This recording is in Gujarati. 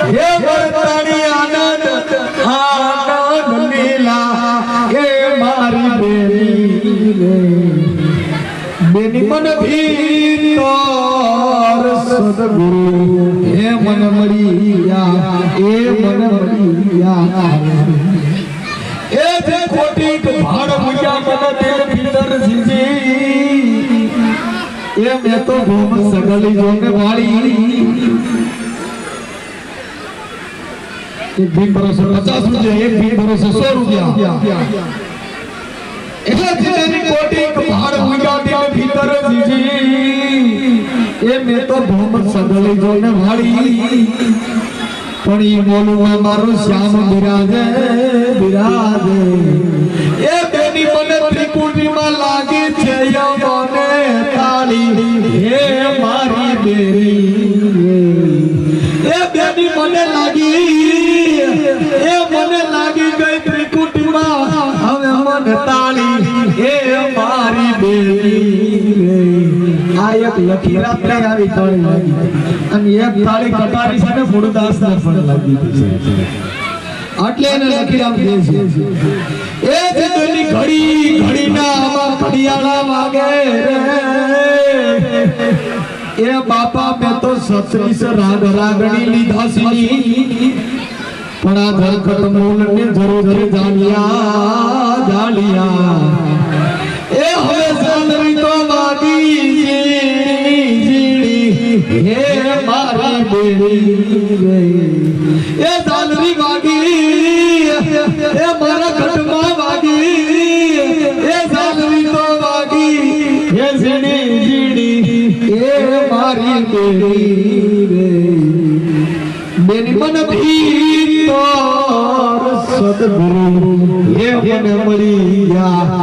હે વર્તાણી આનંદ આનંદ લીલા હે મારી બેની મન ભીતર સદગુરુ હે મન મળિયા એ મન મળિયા એ જે કોટી ભાડ મુયા મન દિલ ભીતર જીજી એ મેં તો ઘૂમ સગલી જોને વાળી એક ભીમ ભરોસે 50 રૂપિયા એક ભીમ ભરોસે 100 રૂપિયા એટલે જેની કોટી ભાડ મુયા દિલ ભીતર જીજી એ મેં તો ઘૂમ સગલી જોને વાળી પણ ઈ મોલુમાં મારો શ્યામ બિરાજે બિરાજે એ બેની મને ત્રિકુટીમાં લાગી છે મને તાળી હે મારી બેરી એ બેની મને લાગી ગઈ ત્રિકુટીમાં હવે મને તાળી હે મારી બેરી આ એક લખી રાત્રે આવી તાળી લાગી અને એક તાળી કટારી છે ને ફૂડદાસ ના પણ લાગી છે એટલે એને લખી આપી છે એ જેની ઘડી ના આમાં ઘડિયાળા વાગે રે એ બાપા મેં તો 36 રાગ રાગણી લીધા સીની પણ આ ધરખત મૂલ ને જરૂર જાણ્યા એ હવે સાંદરી તો વાગી હે મારી બેરી એ સાંદરી વાગી એ મારા ઘટમાં વાગી એ સાંદરી તો વાગી હે જીડી એ મારી બેરી બેની મન ભીતર સદગુરુ એ મને મળ્યા